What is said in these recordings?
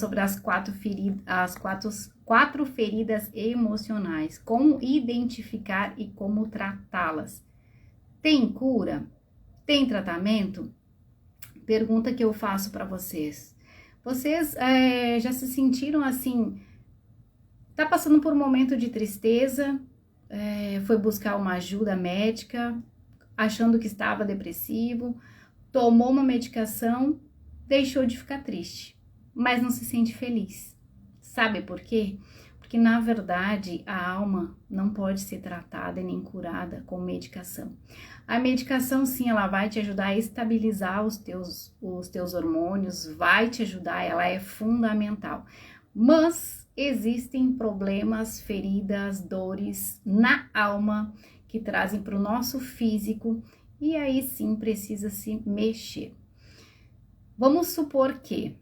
sobre quatro feridas emocionais, como identificar e como tratá-las. Tem cura? Tem tratamento? Pergunta que eu faço para vocês. Vocês já se sentiram assim, tá passando por um momento de tristeza, foi buscar uma ajuda médica, achando que estava depressivo, tomou uma medicação, deixou de ficar triste, mas não se sente feliz. Sabe por quê? Porque na verdade a alma não pode ser tratada e nem curada com medicação. A medicação sim, ela vai te ajudar a estabilizar os teus hormônios, vai te ajudar, ela é fundamental. Mas existem problemas, feridas, dores na alma que trazem para o nosso físico e aí sim precisa se mexer. Vamos supor que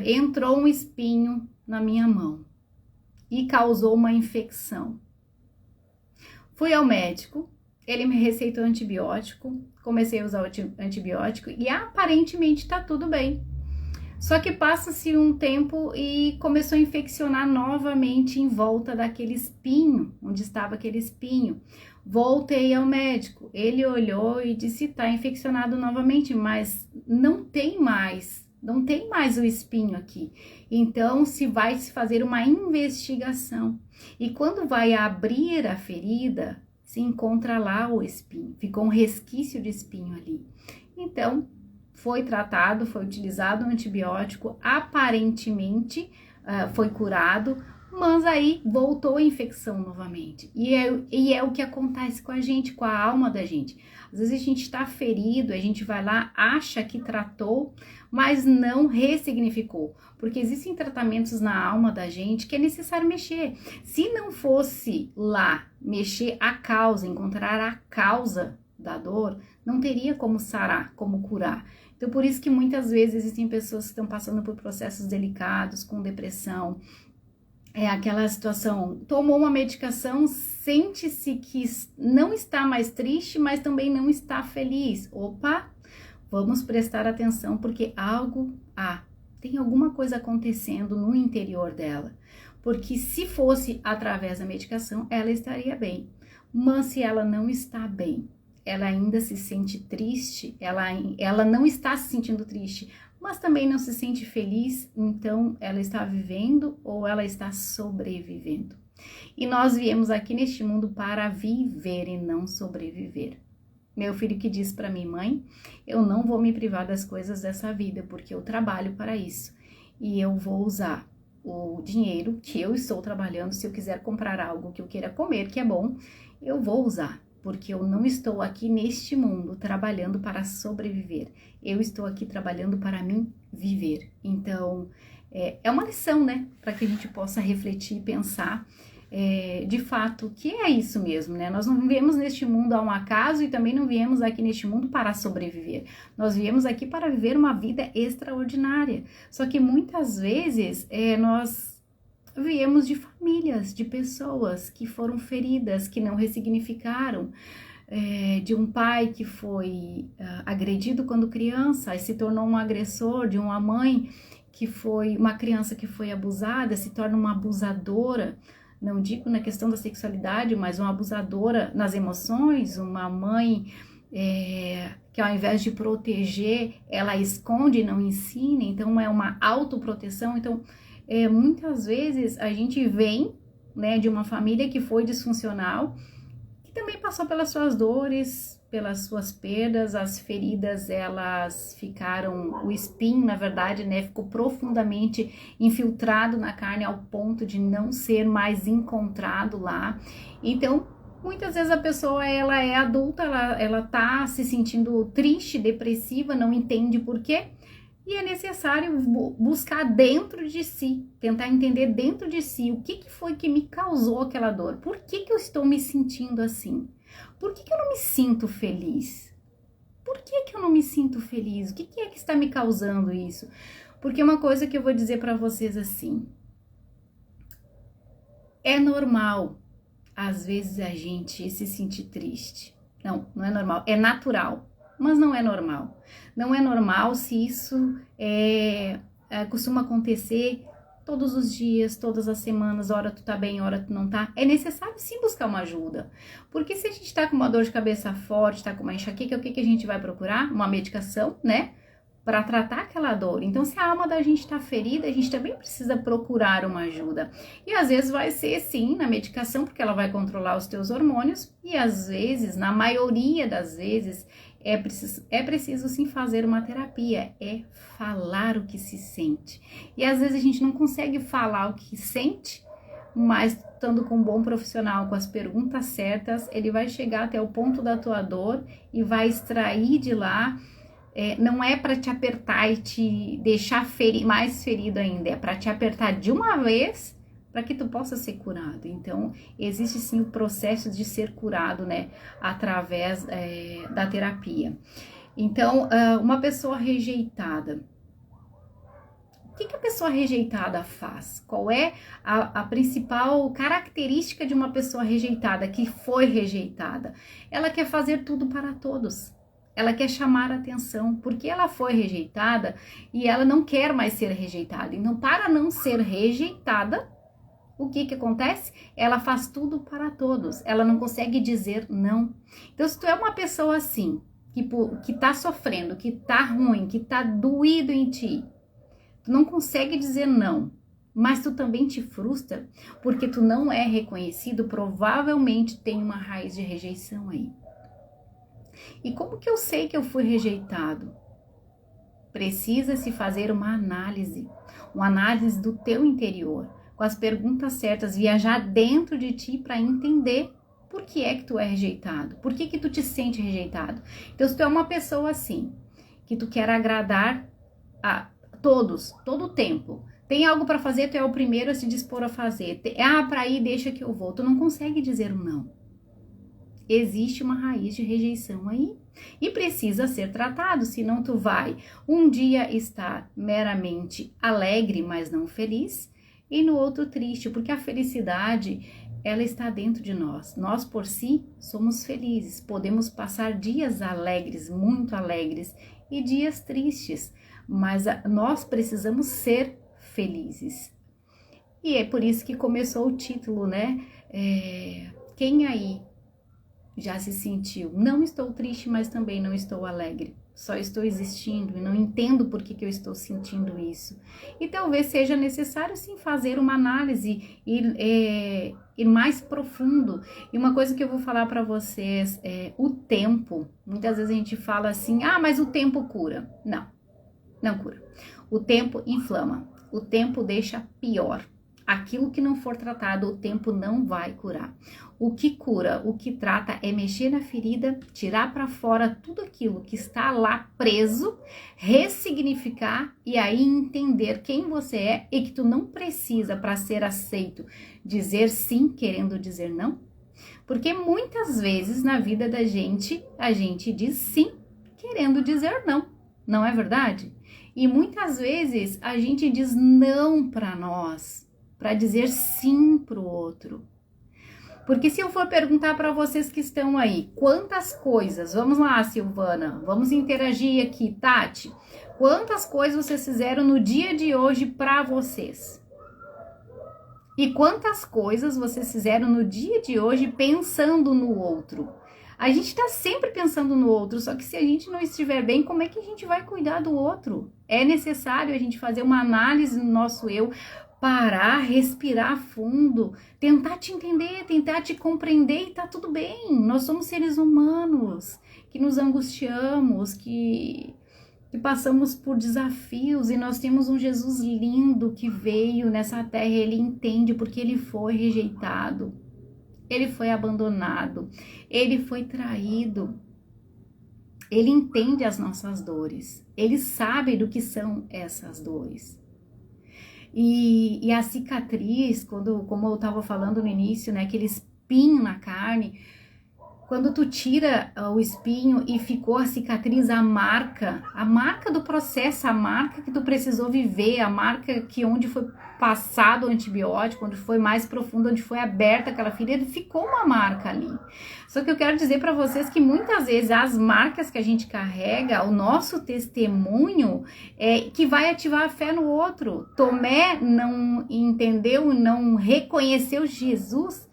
entrou um espinho na minha mão e causou uma infecção. Fui ao médico, ele me receitou antibiótico, comecei a usar o antibiótico e aparentemente tá tudo bem. Só que passa-se um tempo e começou a infeccionar novamente em volta daquele espinho, onde estava aquele espinho. Voltei ao médico, ele olhou e disse, tá infeccionado novamente, mas não tem mais o espinho aqui. Então, vai se fazer uma investigação. E quando vai abrir a ferida, se encontra lá o espinho, ficou um resquício de espinho ali. Então, foi tratado, foi utilizado um antibiótico, aparentemente foi curado, mas aí voltou a infecção novamente. E é o que acontece com a gente, com a alma da gente. Às vezes a gente está ferido, a gente vai lá, acha que tratou, mas não ressignificou. Porque existem tratamentos na alma da gente que é necessário mexer. Se não fosse lá mexer a causa, encontrar a causa da dor, não teria como sarar, como curar. Então, por isso que muitas vezes existem pessoas que estão passando por processos delicados, com depressão. É aquela situação, tomou uma medicação, sente-se que não está mais triste, mas também não está feliz. Opa, vamos prestar atenção porque tem alguma coisa acontecendo no interior dela. Porque se fosse através da medicação, ela estaria bem. Mas se ela não está bem, ela ainda se sente triste, ela não está se sentindo triste, mas também não se sente feliz, então ela está vivendo ou ela está sobrevivendo. E nós viemos aqui neste mundo para viver e não sobreviver. Meu filho que diz para mim, mãe, eu não vou me privar das coisas dessa vida, porque eu trabalho para isso. E eu vou usar o dinheiro que eu estou trabalhando, se eu quiser comprar algo que eu queira comer, que é bom, eu vou usar. Porque eu não estou aqui neste mundo trabalhando para sobreviver. Eu estou aqui trabalhando para mim viver. Então, é uma lição, né? Para que a gente possa refletir e pensar de fato que é isso mesmo, né? Nós não viemos neste mundo a um acaso e também não viemos aqui neste mundo para sobreviver. Nós viemos aqui para viver uma vida extraordinária. Só que muitas vezes nós viemos de famílias, de pessoas que foram feridas, que não ressignificaram, de um pai que foi agredido quando criança e se tornou um agressor, de uma mãe que foi uma criança que foi abusada, se torna uma abusadora, não digo na questão da sexualidade, mas uma abusadora nas emoções, uma mãe que ao invés de proteger, ela esconde e não ensina, então é uma autoproteção, então muitas vezes a gente vem, né, de uma família que foi disfuncional, que também passou pelas suas dores, pelas suas perdas, as feridas, elas ficaram, o espinho, na verdade, né, ficou profundamente infiltrado na carne ao ponto de não ser mais encontrado lá. Então, muitas vezes a pessoa, ela é adulta, ela tá se sentindo triste, depressiva, não entende por quê. E é necessário buscar dentro de si, tentar entender dentro de si o que foi que me causou aquela dor. Por que eu estou me sentindo assim? Por que eu não me sinto feliz? Por que eu não me sinto feliz? O que é que está me causando isso? Porque uma coisa que eu vou dizer para vocês assim, é normal, às vezes, a gente se sentir triste. Não é normal, é natural. Mas não é normal. Não é normal se isso costuma acontecer todos os dias, todas as semanas, hora tu tá bem, hora tu não tá, é necessário sim buscar uma ajuda. Porque se a gente tá com uma dor de cabeça forte, tá com uma enxaqueca, o que que a gente vai procurar? Uma medicação, né? Para tratar aquela dor. Então, se a alma da gente tá ferida, a gente também precisa procurar uma ajuda. E às vezes vai ser sim na medicação, porque ela vai controlar os teus hormônios, e às vezes, na maioria das vezes, é preciso sim fazer uma terapia, é falar o que se sente. E às vezes a gente não consegue falar o que sente, mas estando com um bom profissional, com as perguntas certas, ele vai chegar até o ponto da tua dor e vai extrair de lá. Não é para te apertar e te deixar mais ferido ainda, é para te apertar de uma vez para que tu possa ser curado. Então, existe sim o processo de ser curado, né, através da terapia. Então, uma pessoa rejeitada, o que a pessoa rejeitada faz? Qual é a principal característica de uma pessoa rejeitada, que foi rejeitada? Ela quer fazer tudo para todos. Ela quer chamar a atenção, porque ela foi rejeitada e ela não quer mais ser rejeitada. Então, para não ser rejeitada, o que acontece? Ela faz tudo para todos. Ela não consegue dizer não. Então, se tu é uma pessoa assim, que tá sofrendo, que tá ruim, que tá doído em ti, tu não consegue dizer não, mas tu também te frustra, porque tu não é reconhecido, provavelmente tem uma raiz de rejeição aí. E como que eu sei que eu fui rejeitado? Precisa-se fazer uma análise do teu interior, com as perguntas certas, viajar dentro de ti para entender por que é que tu é rejeitado, por que tu te sente rejeitado. Então, se tu é uma pessoa assim, que tu quer agradar a todos, todo o tempo, tem algo para fazer, tu é o primeiro a se dispor a fazer, para ir, deixa que eu vou, tu não consegue dizer não. Existe uma raiz de rejeição aí e precisa ser tratado, senão tu vai um dia estar meramente alegre, mas não feliz, e no outro triste, porque a felicidade, ela está dentro de nós. Nós por si somos felizes, podemos passar dias alegres, muito alegres, e dias tristes, mas nós precisamos ser felizes. E é por isso que começou o título, né? Quem aí já se sentiu, não estou triste, mas também não estou alegre, só estou existindo e não entendo por que eu estou sentindo isso. E talvez seja necessário sim fazer uma análise, ir mais profundo. E uma coisa que eu vou falar para vocês é o tempo. Muitas vezes a gente fala assim, mas o tempo cura. Não cura. O tempo inflama, o tempo deixa pior. Aquilo que não for tratado, o tempo não vai curar. O que cura, o que trata é mexer na ferida, tirar para fora tudo aquilo que está lá preso, ressignificar e aí entender quem você é e que tu não precisa, para ser aceito, dizer sim querendo dizer não. Porque muitas vezes na vida da gente, a gente diz sim querendo dizer não, não é verdade? E muitas vezes a gente diz não para nós, para dizer sim para o outro. Porque se eu for perguntar para vocês que estão aí, quantas coisas, vamos lá, Silvana, vamos interagir aqui, Tati, quantas coisas vocês fizeram no dia de hoje para vocês? E quantas coisas vocês fizeram no dia de hoje pensando no outro? A gente está sempre pensando no outro, só que se a gente não estiver bem, como é que a gente vai cuidar do outro? É necessário a gente fazer uma análise no nosso eu, parar, respirar fundo, tentar te entender, tentar te compreender e tá tudo bem. Nós somos seres humanos que nos angustiamos, que passamos por desafios e nós temos um Jesus lindo que veio nessa terra. Ele entende porque ele foi rejeitado, ele foi abandonado, ele foi traído. Ele entende as nossas dores, ele sabe do que são essas dores. E a cicatriz, como eu estava falando no início, né, aquele espinho na carne, Quando tu tira o espinho e ficou a cicatriz, a marca do processo, a marca que tu precisou viver, a marca que onde foi passado o antibiótico, onde foi mais profundo, onde foi aberta aquela ferida, ficou uma marca ali. Só que eu quero dizer para vocês que muitas vezes as marcas que a gente carrega, o nosso testemunho, é que vai ativar a fé no outro. Tomé não entendeu, não reconheceu Jesus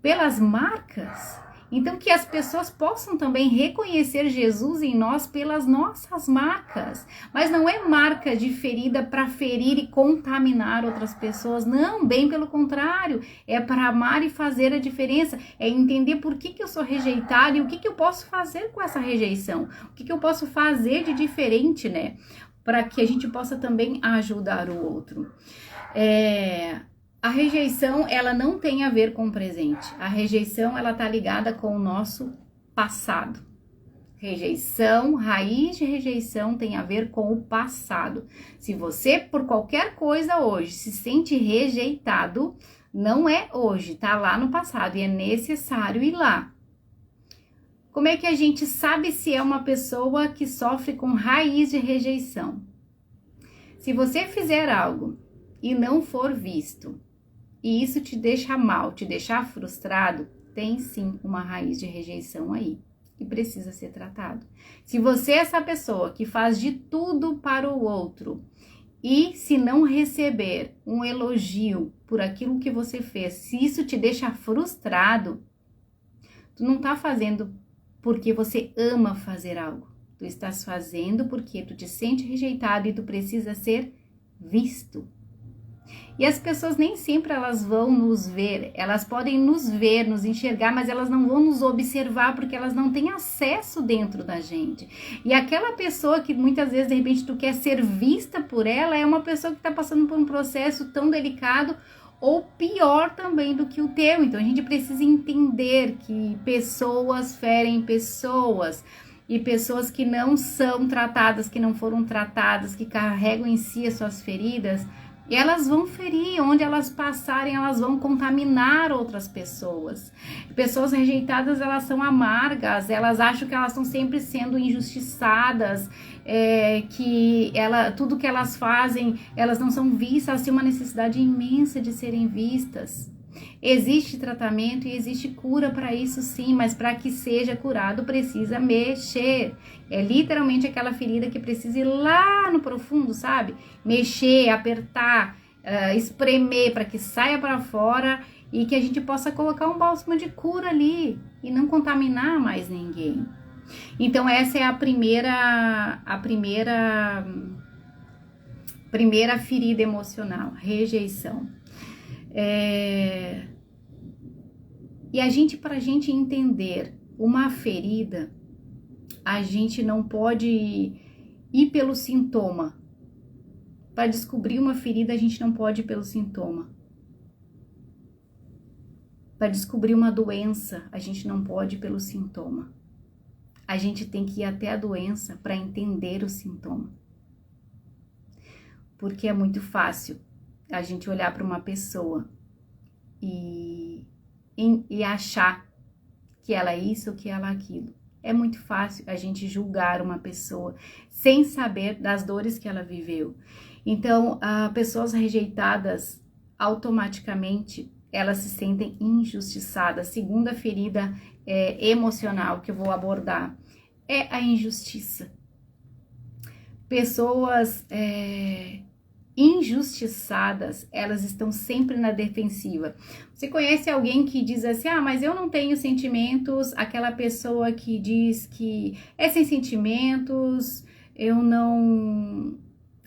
pelas marcas. Então, que as pessoas possam também reconhecer Jesus em nós pelas nossas marcas. Mas não é marca de ferida para ferir e contaminar outras pessoas. Não, bem pelo contrário. É para amar e fazer a diferença. É entender por que eu sou rejeitado e o que eu posso fazer com essa rejeição. O que eu posso fazer de diferente, né? Para que a gente possa também ajudar o outro. A rejeição, ela não tem a ver com o presente. A rejeição, ela tá ligada com o nosso passado. Rejeição, raiz de rejeição tem a ver com o passado. Se você, por qualquer coisa hoje, se sente rejeitado, não é hoje, tá lá no passado e é necessário ir lá. Como é que a gente sabe se é uma pessoa que sofre com raiz de rejeição? Se você fizer algo e não for visto, e isso te deixa mal, te deixar frustrado, tem sim uma raiz de rejeição aí e precisa ser tratado. Se você é essa pessoa que faz de tudo para o outro e se não receber um elogio por aquilo que você fez, se isso te deixa frustrado, tu não tá fazendo porque você ama fazer algo. Tu estás fazendo porque tu te sente rejeitado e tu precisa ser visto. E as pessoas nem sempre elas vão nos ver, elas podem nos ver, nos enxergar, mas elas não vão nos observar porque elas não têm acesso dentro da gente. E aquela pessoa que muitas vezes, de repente, tu quer ser vista por ela, é uma pessoa que está passando por um processo tão delicado ou pior também do que o teu. Então, a gente precisa entender que pessoas ferem pessoas. E pessoas que não são tratadas, que não foram tratadas, que carregam em si as suas feridas, elas vão ferir, onde elas passarem, elas vão contaminar outras pessoas. Pessoas rejeitadas, elas são amargas, elas acham que elas estão sempre sendo injustiçadas, tudo que elas fazem, elas não são vistas, elas têm uma necessidade imensa de serem vistas. Existe tratamento e existe cura para isso sim, mas para que seja curado precisa mexer. É literalmente aquela ferida que precisa ir lá no profundo, sabe? Mexer, apertar, espremer para que saia para fora e que a gente possa colocar um bálsamo de cura ali e não contaminar mais ninguém. Então essa é a primeira ferida emocional, rejeição. E para a gente entender uma ferida, a gente não pode ir pelo sintoma. Para descobrir uma ferida, a gente não pode ir pelo sintoma. Para descobrir uma doença, a gente não pode ir pelo sintoma. A gente tem que ir até a doença para entender o sintoma. Porque é muito fácil a gente olhar para uma pessoa e achar que ela é isso, que ela é aquilo. É muito fácil a gente julgar uma pessoa sem saber das dores que ela viveu. Então, pessoas rejeitadas, automaticamente, elas se sentem injustiçadas. Segunda ferida emocional que eu vou abordar é a injustiça. Pessoas injustiçadas, elas estão sempre na defensiva. Você conhece alguém que diz assim, mas eu não tenho sentimentos, aquela pessoa que diz que é sem sentimentos, eu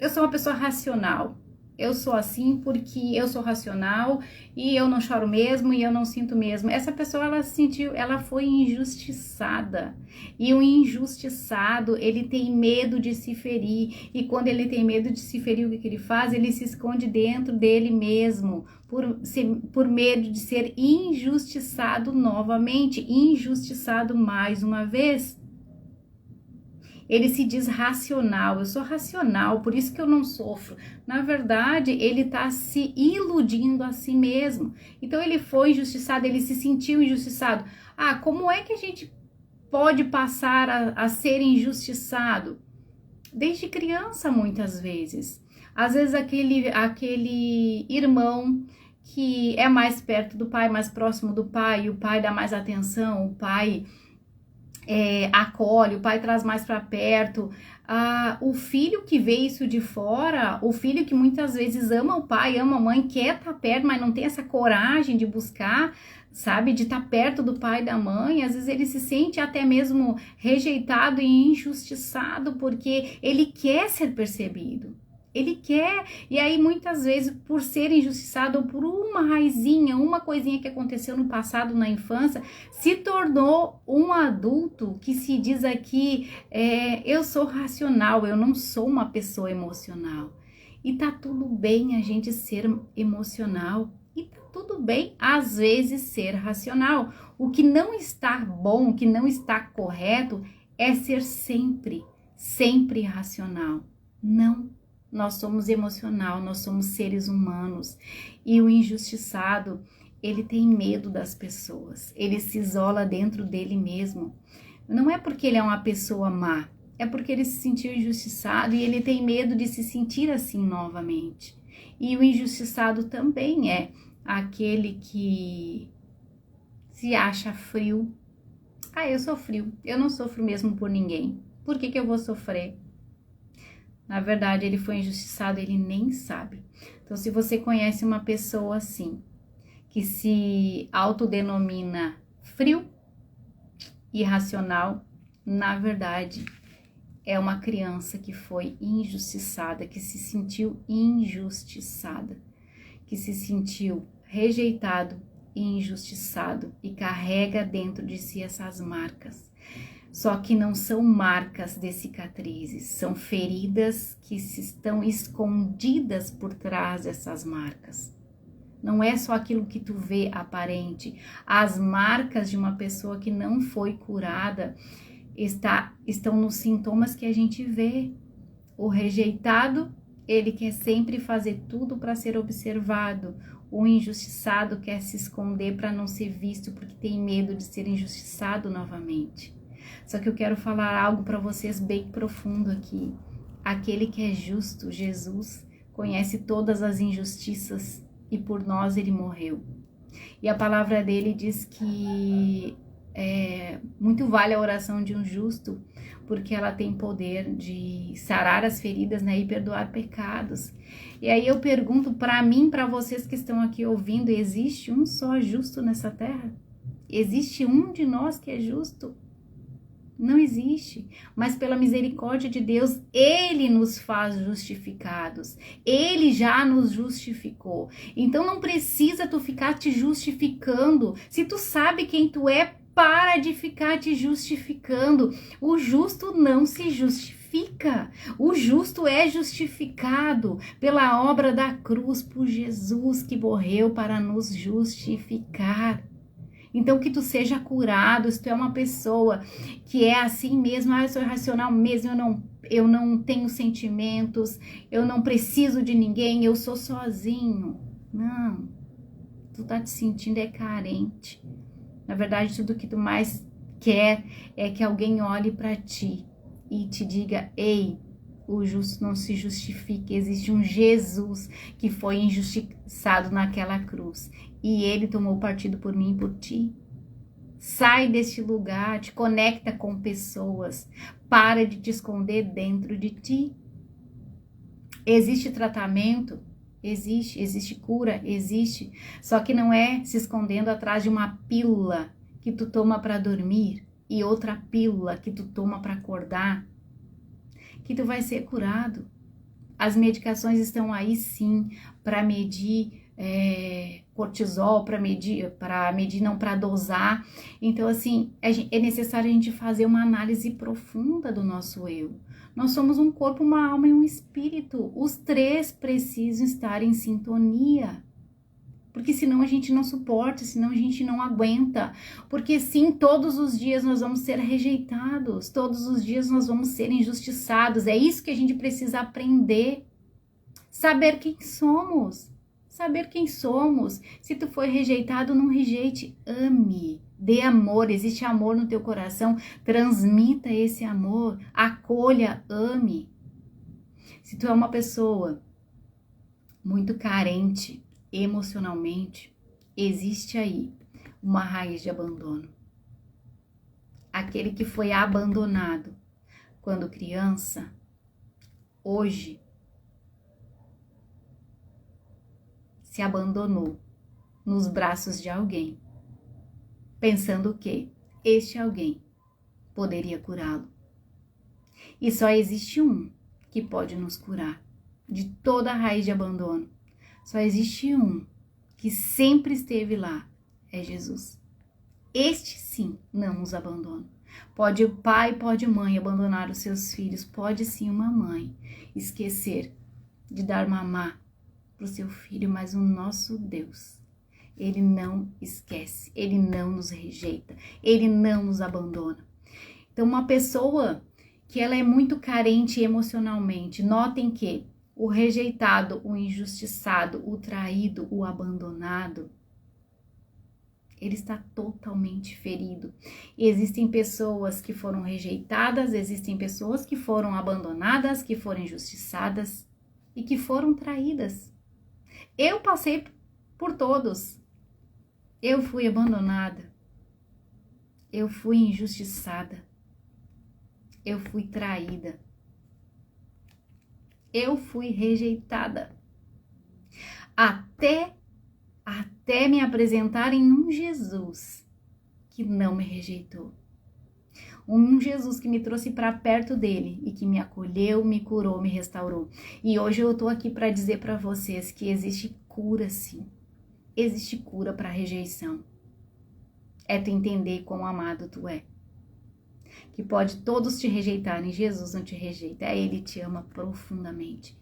sou uma pessoa racional, eu sou assim porque eu sou racional e eu não choro mesmo e eu não sinto mesmo. Essa pessoa, ela foi injustiçada. E o injustiçado, ele tem medo de se ferir. E quando ele tem medo de se ferir, o que ele faz? Ele se esconde dentro dele mesmo, por medo de ser injustiçado novamente, injustiçado mais uma vez. Ele se diz racional, eu sou racional, por isso que eu não sofro. Na verdade, ele está se iludindo a si mesmo. Então ele foi injustiçado, ele se sentiu injustiçado. Ah, como é que a gente pode passar a ser injustiçado? Desde criança, muitas vezes. Às vezes aquele irmão que é mais perto do pai, mais próximo do pai, o pai dá mais atenção, o pai acolhe, o pai traz mais para perto. O filho que vê isso de fora, o filho que muitas vezes ama o pai, ama a mãe, quer estar perto, mas não tem essa coragem de buscar, sabe, de estar perto do pai e da mãe, às vezes ele se sente até mesmo rejeitado e injustiçado, porque ele quer ser percebido. Ele quer, e aí muitas vezes por ser injustiçado ou por uma raizinha, uma coisinha que aconteceu no passado, na infância, se tornou um adulto que se diz aqui, eu sou racional, eu não sou uma pessoa emocional. E tá tudo bem a gente ser emocional, e tá tudo bem às vezes ser racional. O que não está bom, o que não está correto é ser sempre racional. Não. Nós somos emocional, nós somos seres humanos. E o injustiçado, ele tem medo das pessoas. Ele se isola dentro dele mesmo. Não é porque ele é uma pessoa má, é porque ele se sentiu injustiçado e ele tem medo de se sentir assim novamente. E o injustiçado também é aquele que se acha frio. Eu sou frio, eu não sofro mesmo por ninguém. Por que eu vou sofrer? Na verdade, ele foi injustiçado, ele nem sabe. Então, se você conhece uma pessoa assim, que se autodenomina frio, irracional, na verdade, é uma criança que foi injustiçada, que se sentiu injustiçada, que se sentiu rejeitado e injustiçado e carrega dentro de si essas marcas. Só que não são marcas de cicatrizes, são feridas que estão escondidas por trás dessas marcas. Não é só aquilo que tu vê aparente. As marcas de uma pessoa que não foi curada estão nos sintomas que a gente vê. O rejeitado, ele quer sempre fazer tudo para ser observado. O injustiçado quer se esconder para não ser visto porque tem medo de ser injustiçado novamente. Só que eu quero falar algo para vocês bem profundo aqui. Aquele que é justo, Jesus, conhece todas as injustiças e por nós ele morreu. E a palavra dele diz que muito vale a oração de um justo, porque ela tem poder de sarar as feridas, né, e perdoar pecados. E aí eu pergunto para mim, para vocês que estão aqui ouvindo, existe um só justo nessa terra? Existe um de nós que é justo? Não existe, mas pela misericórdia de Deus, Ele nos faz justificados, Ele já nos justificou, então não precisa tu ficar te justificando, se tu sabe quem tu é, para de ficar te justificando, o justo não se justifica, o justo é justificado pela obra da cruz, por Jesus que morreu para nos justificar. Então que tu seja curado, se tu é uma pessoa que é assim mesmo, eu sou irracional mesmo, eu não tenho sentimentos, eu não preciso de ninguém, eu sou sozinho. Não, tu tá te sentindo carente. Na verdade, tudo que tu mais quer é que alguém olhe para ti e te diga, ei, o justo não se justifica, existe um Jesus que foi injustiçado naquela cruz e ele tomou partido por mim e por ti. Sai deste lugar, te conecta com pessoas, para de te esconder dentro de ti. Existe tratamento? Existe cura? Existe, só que não é se escondendo atrás de uma pílula que tu toma para dormir e outra pílula que tu toma para acordar, que tu vai ser curado. As medicações estão aí sim para medir cortisol, para medir, não para dosar. Então assim, é necessário a gente fazer uma análise profunda do nosso eu. Nós somos um corpo, uma alma e um espírito. Os três precisam estar em sintonia. Porque senão a gente não suporta, senão a gente não aguenta. Porque sim, todos os dias nós vamos ser rejeitados, todos os dias nós vamos ser injustiçados. É isso que a gente precisa aprender. Saber quem somos. Saber quem somos. Se tu foi rejeitado, não rejeite, ame. Dê amor, existe amor no teu coração, transmita esse amor, acolha, ame. Se tu é uma pessoa muito carente emocionalmente, existe aí uma raiz de abandono. Aquele que foi abandonado quando criança, hoje se abandonou nos braços de alguém, pensando que este alguém poderia curá-lo. E só existe um que pode nos curar de toda a raiz de abandono. Só existe um que sempre esteve lá, é Jesus. Este sim não nos abandona. Pode o pai, pode a mãe abandonar os seus filhos, pode sim uma mãe esquecer de dar mamar para o seu filho, mas o nosso Deus, Ele não esquece, Ele não nos rejeita, Ele não nos abandona. Então, uma pessoa que ela é muito carente emocionalmente, notem que o rejeitado, o injustiçado, o traído, o abandonado, ele está totalmente ferido. E existem pessoas que foram rejeitadas, existem pessoas que foram abandonadas, que foram injustiçadas e que foram traídas. Eu passei por todos. Eu fui abandonada. Eu fui injustiçada. Eu fui traída. Eu fui rejeitada. Até me apresentarem um Jesus que não me rejeitou. Um Jesus que me trouxe para perto dele e que me acolheu, me curou, me restaurou. E hoje eu tô aqui para dizer para vocês que existe cura, sim. Existe cura para rejeição. É tu entender quão amado tu é. Que pode todos te rejeitarem, Jesus não te rejeita, Ele te ama profundamente.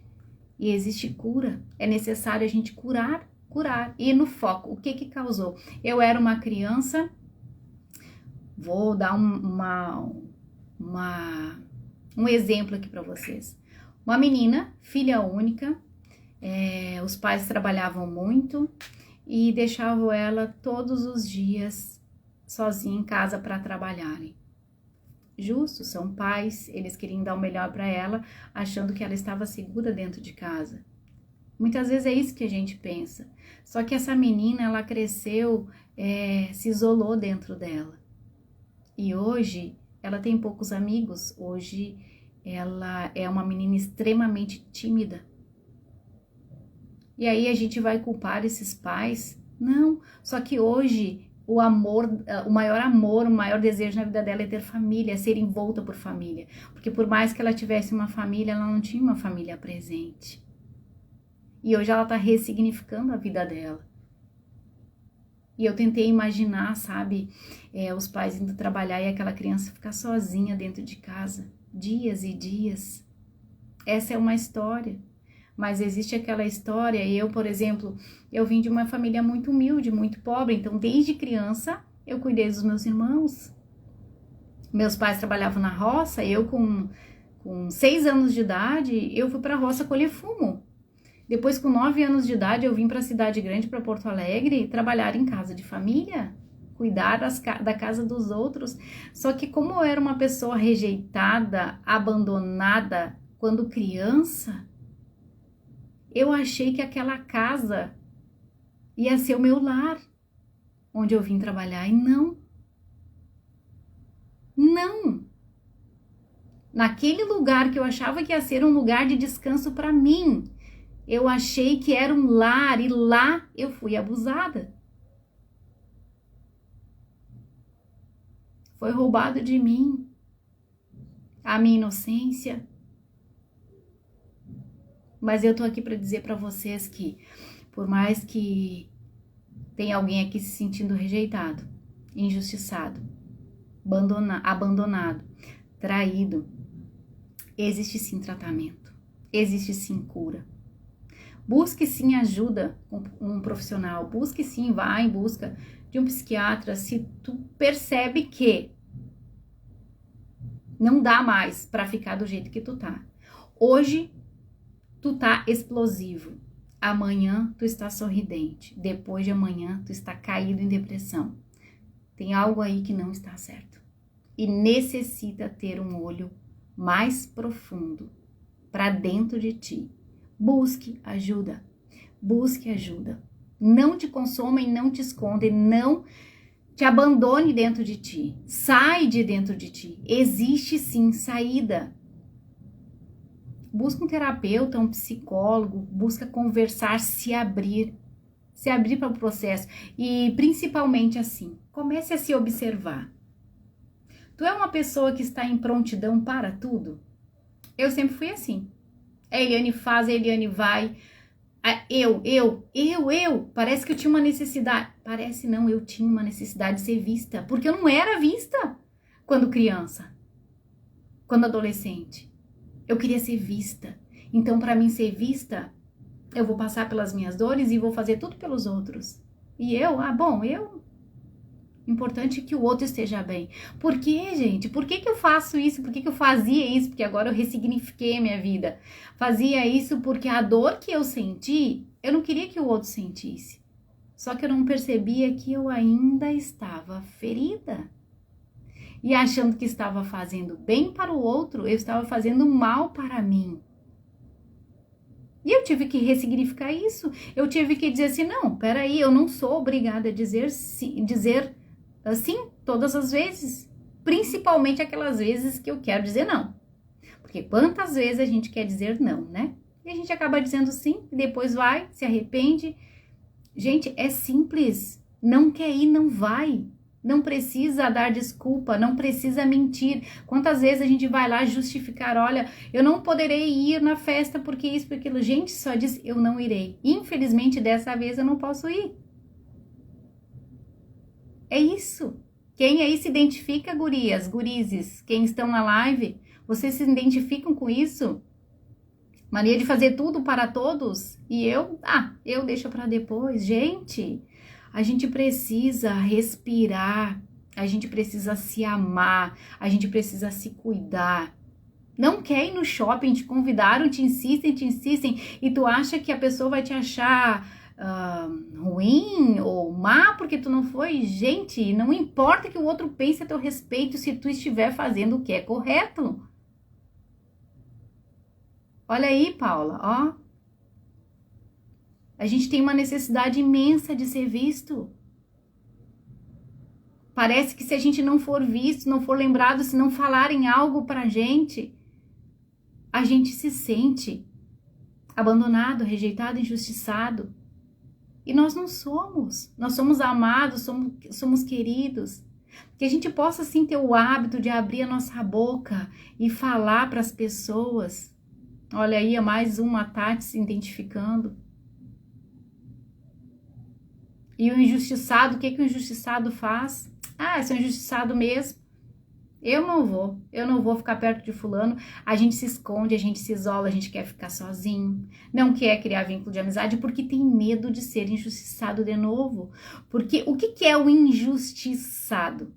E existe cura, é necessário a gente curar. E no foco, o que causou? Eu era uma criança, vou dar um exemplo aqui para vocês. Uma menina, filha única, os pais trabalhavam muito e deixavam ela todos os dias sozinha em casa para trabalharem. Justo, são pais, eles queriam dar o melhor para ela, achando que ela estava segura dentro de casa. Muitas vezes é isso que a gente pensa. Só que essa menina, ela cresceu, se isolou dentro dela. E hoje, ela tem poucos amigos. Hoje, ela é uma menina extremamente tímida. E aí, a gente vai culpar esses pais? Não, só que hoje, o maior desejo na vida dela é ter família, é ser envolta por família. Porque por mais que ela tivesse uma família, ela não tinha uma família presente. E hoje ela tá ressignificando a vida dela. E eu tentei imaginar, sabe, os pais indo trabalhar e aquela criança ficar sozinha dentro de casa, dias e dias. Essa é uma história. Mas existe aquela história, eu, por exemplo, eu vim de uma família muito humilde, muito pobre, então desde criança eu cuidei dos meus irmãos. Meus pais trabalhavam na roça, eu com 6 anos de idade, eu fui pra roça colher fumo. Depois, com 9 anos de idade, eu vim para a cidade grande, para Porto Alegre, trabalhar em casa de família, cuidar da casa dos outros. Só que como eu era uma pessoa rejeitada, abandonada quando criança, eu achei que aquela casa ia ser o meu lar, onde eu vim trabalhar. E não. Não. Naquele lugar que eu achava que ia ser um lugar de descanso para mim, eu achei que era um lar e lá eu fui abusada. Foi roubado de mim a minha inocência. Mas eu tô aqui para dizer para vocês que, por mais que tenha alguém aqui se sentindo rejeitado, injustiçado, abandonado, traído, existe sim tratamento, existe sim cura. Busque sim ajuda com um profissional, busque sim, vá em busca de um psiquiatra se tu percebe que não dá mais para ficar do jeito que tu tá. Hoje tu tá explosivo, amanhã tu está sorridente, depois de amanhã tu está caído em depressão. Tem algo aí que não está certo e necessita ter um olho mais profundo para dentro de ti. Busque ajuda. Busque ajuda. Não te consuma e não te esconda, e não te abandone dentro de ti. Sai de dentro de ti. Existe sim saída. Busca um terapeuta, um psicólogo, busca conversar, se abrir para o processo. E principalmente assim, comece a se observar. Tu é uma pessoa que está em prontidão para tudo? Eu sempre fui assim. A Eliane faz, a Eliane vai. Parece que eu tinha uma necessidade. Parece não, eu tinha uma necessidade de ser vista. Porque eu não era vista quando criança, quando adolescente. Eu queria ser vista. Então, para mim ser vista, eu vou passar pelas minhas dores e vou fazer tudo pelos outros. E importante é que o outro esteja bem. Por quê, gente? Por que eu faço isso? Por que eu fazia isso? Porque agora eu ressignifiquei a minha vida. Fazia isso porque a dor que eu senti, eu não queria que o outro sentisse. Só que eu não percebia que eu ainda estava ferida. E achando que estava fazendo bem para o outro, eu estava fazendo mal para mim. E eu tive que ressignificar isso. Eu tive que dizer assim, não, peraí, eu não sou obrigada a dizer sim todas as vezes. Principalmente aquelas vezes que eu quero dizer não. Porque quantas vezes a gente quer dizer não, né? E a gente acaba dizendo sim, e depois vai, se arrepende. Gente, é simples. Não quer ir, não vai. Não precisa dar desculpa, não precisa mentir. Quantas vezes a gente vai lá justificar, olha, eu não poderei ir na festa porque isso, porque aquilo. Gente, só diz, eu não irei. Infelizmente, dessa vez eu não posso ir. É isso. Quem aí se identifica, gurias, gurizes, quem estão na live, vocês se identificam com isso? Mania de fazer tudo para todos? E eu deixo para depois. Gente, a gente precisa respirar, a gente precisa se amar, a gente precisa se cuidar. Não quer ir no shopping, te convidaram, te insistem, e tu acha que a pessoa vai te achar ruim ou má porque tu não foi? Gente, não importa que o outro pense a teu respeito se tu estiver fazendo o que é correto. Olha aí, Paula, ó. A gente tem uma necessidade imensa de ser visto. Parece que se a gente não for visto, não for lembrado, se não falarem algo pra gente, a gente se sente abandonado, rejeitado, injustiçado. E nós não somos. Nós somos amados, somos queridos. Que a gente possa sim ter o hábito de abrir a nossa boca e falar para as pessoas. Olha aí, mais uma Tati se identificando. E o injustiçado, o que o injustiçado faz? Eu sou injustiçado mesmo. Eu não vou ficar perto de fulano. A gente se esconde, a gente se isola, a gente quer ficar sozinho. Não quer criar vínculo de amizade porque tem medo de ser injustiçado de novo. Porque o que é o injustiçado?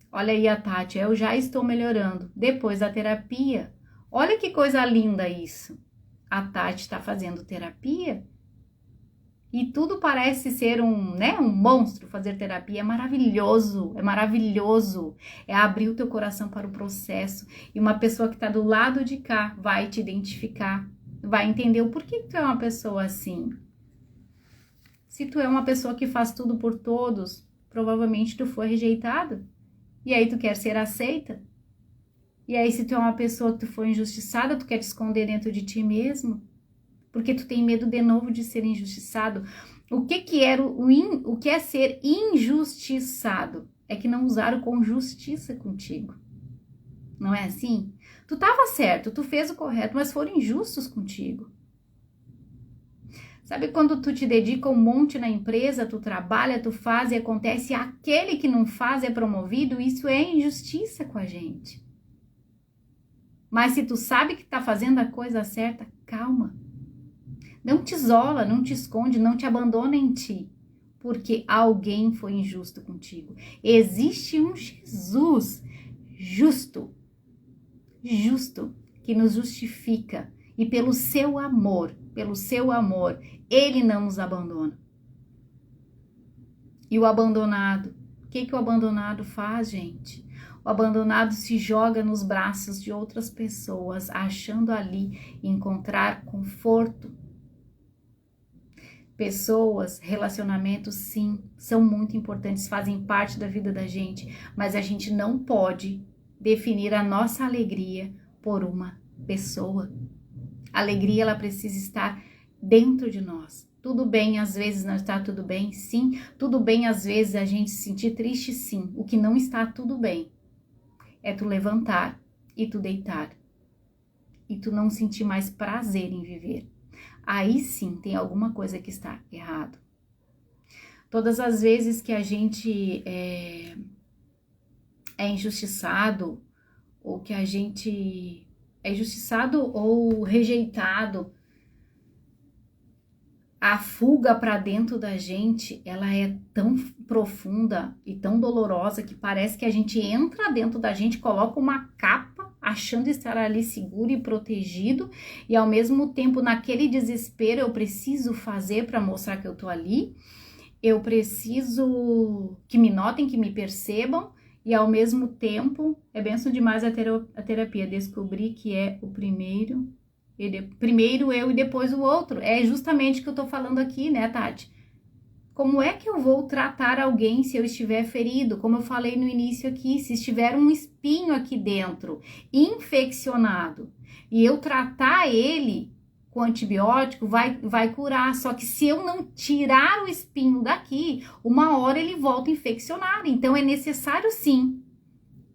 Olha aí a Tati, eu já estou melhorando depois da terapia. Olha que coisa linda isso. A Tati está fazendo terapia e tudo parece ser um monstro. Fazer terapia é maravilhoso, é abrir o teu coração para o processo, e uma pessoa que está do lado de cá vai te identificar, vai entender o porquê que tu é uma pessoa assim. Se tu é uma pessoa que faz tudo por todos, provavelmente tu foi rejeitado, e aí tu quer ser aceita. E aí se tu é uma pessoa que tu foi injustiçada, tu quer te esconder dentro de ti mesmo, porque tu tem medo de novo de ser injustiçado. O que é ser injustiçado? É que não usaram com justiça contigo. Não é assim? Tu estava certo, tu fez o correto, mas foram injustos contigo. Sabe quando tu te dedica um monte na empresa, tu trabalha, tu faz e acontece, e aquele que não faz é promovido? Isso é injustiça com a gente. Mas se tu sabe que tá fazendo a coisa certa, calma. Não te isola, não te esconde, não te abandona em ti, porque alguém foi injusto contigo. Existe um Jesus justo, que nos justifica, e pelo seu amor, ele não nos abandona. E o abandonado, o que o abandonado faz, gente? O abandonado se joga nos braços de outras pessoas, achando ali encontrar conforto. Pessoas, relacionamentos, sim, são muito importantes, fazem parte da vida da gente, mas a gente não pode definir a nossa alegria por uma pessoa. A alegria, ela precisa estar dentro de nós. Tudo bem, às vezes não está tudo bem, sim. Tudo bem, às vezes a gente se sentir triste, sim. O que não está tudo bem é tu levantar e tu deitar. E tu não sentir mais prazer em viver. Aí sim tem alguma coisa que está errado. Todas as vezes que a gente é injustiçado, ou que a gente é injustiçado ou rejeitado, a fuga para dentro da gente, ela é tão profunda e tão dolorosa que parece que a gente entra dentro da gente, coloca uma capa, achando estar ali seguro e protegido, e ao mesmo tempo, naquele desespero, eu preciso fazer para mostrar que eu tô ali, eu preciso que me notem, que me percebam, e ao mesmo tempo, é benção demais a terapia, descobrir que é o primeiro eu e depois o outro. É justamente o que eu tô falando aqui, né, Tati? Como é que eu vou tratar alguém se eu estiver ferido? Como eu falei no início aqui, se estiver um espinho aqui dentro, infeccionado, e eu tratar ele com antibiótico, vai curar. Só que se eu não tirar o espinho daqui, uma hora ele volta infeccionado. Então é necessário sim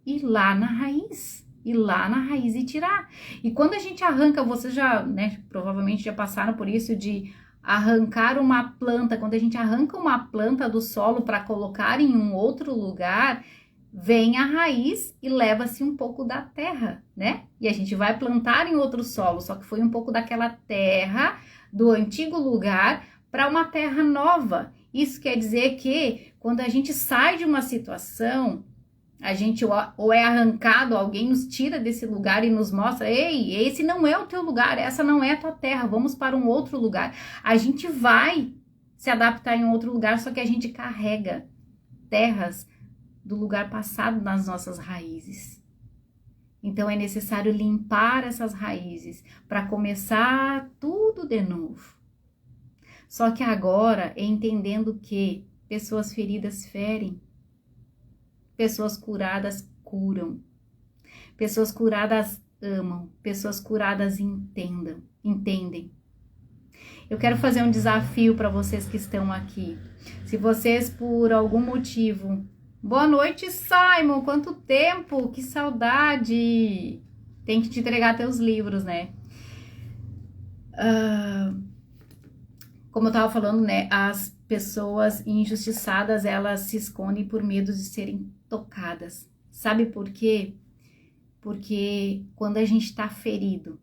ir lá na raiz. E tirar. E quando a gente arranca, vocês já, né, provavelmente já passaram por isso de arrancar uma planta. Quando a gente arranca uma planta do solo para colocar em um outro lugar, vem a raiz e leva-se um pouco da terra, né? E a gente vai plantar em outro solo, só que foi um pouco daquela terra do antigo lugar para uma terra nova. Isso quer dizer que quando a gente sai de uma situação, a gente ou é arrancado, alguém nos tira desse lugar e nos mostra, ei, esse não é o teu lugar, essa não é a tua terra, vamos para um outro lugar. A gente vai se adaptar em outro lugar, só que a gente carrega terras do lugar passado nas nossas raízes. Então é necessário limpar essas raízes para começar tudo de novo. Só que agora é entendendo que pessoas feridas ferem, pessoas curadas curam, pessoas curadas amam, pessoas curadas entendem. Eu quero fazer um desafio para vocês que estão aqui. Se vocês, por algum motivo... Boa noite, Simon! Quanto tempo! Que saudade! Tem que te entregar teus livros, né? Como eu tava falando, né? As pessoas injustiçadas, elas se escondem por medo de serem tocadas. Sabe por quê? Porque quando a gente tá ferido,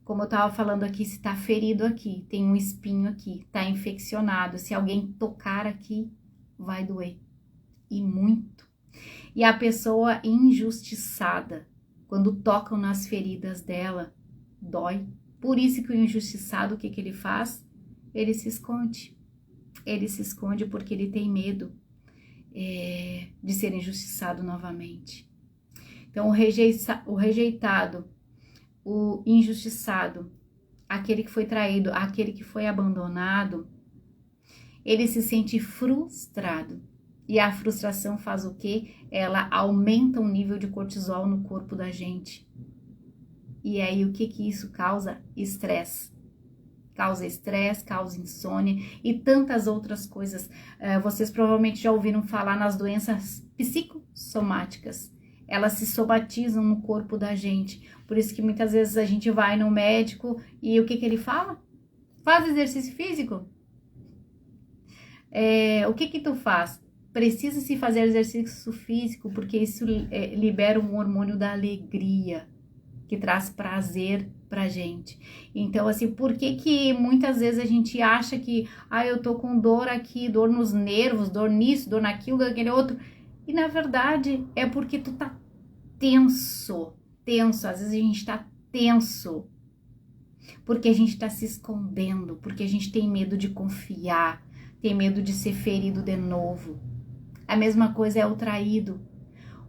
como eu tava falando aqui, se tá ferido aqui, tem um espinho aqui, tá infeccionado, se alguém tocar aqui, vai doer. E muito. E a pessoa injustiçada, quando tocam nas feridas dela, dói. Por isso que o injustiçado, o que ele faz? Ele se esconde. Ele se esconde porque ele tem medo de ser injustiçado novamente. Então, o rejeitado, o injustiçado, aquele que foi traído, aquele que foi abandonado, ele se sente frustrado. E a frustração faz o quê? Ela aumenta o nível de cortisol no corpo da gente. E aí, o que isso causa? Estresse. Causa estresse, causa insônia e tantas outras coisas. Vocês provavelmente já ouviram falar nas doenças psicossomáticas. Elas se somatizam no corpo da gente. Por isso que muitas vezes a gente vai no médico e o que ele fala? Faz exercício físico? O que tu faz? Precisa se fazer exercício físico porque isso libera um hormônio da alegria, que traz prazer pra gente. Então, assim, por que muitas vezes a gente acha que, eu tô com dor aqui, dor nos nervos, dor nisso, dor naquilo, daquele outro, e na verdade é porque tu tá tenso, às vezes a gente tá tenso, porque a gente tá se escondendo, porque a gente tem medo de confiar, tem medo de ser ferido de novo. A mesma coisa é o traído.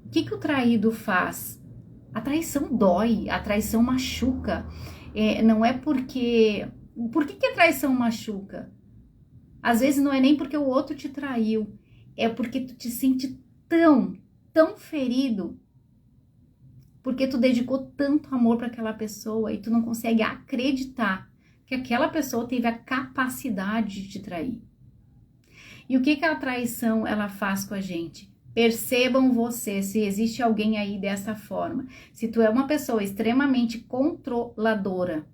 O que o traído faz? A traição dói, a traição machuca. Não é porque... Por que a traição machuca? Às vezes não é nem porque o outro te traiu, é porque tu te sente tão ferido, porque tu dedicou tanto amor para aquela pessoa e tu não consegue acreditar que aquela pessoa teve a capacidade de te trair. E o que a traição ela faz com a gente? Percebam vocês, se existe alguém aí dessa forma. Se tu é uma pessoa extremamente controladora,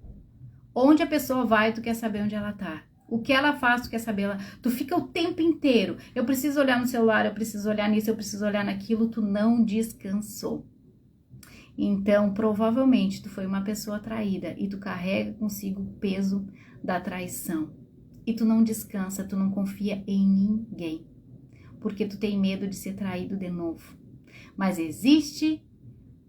onde a pessoa vai, tu quer saber onde ela tá. O que ela faz, tu quer saber. Tu fica o tempo inteiro. Eu preciso olhar no celular, eu preciso olhar nisso, eu preciso olhar naquilo. Tu não descansou. Então, provavelmente, tu foi uma pessoa traída e tu carrega consigo o peso da traição. E tu não descansa, tu não confia em ninguém, porque tu tem medo de ser traído de novo. Mas existe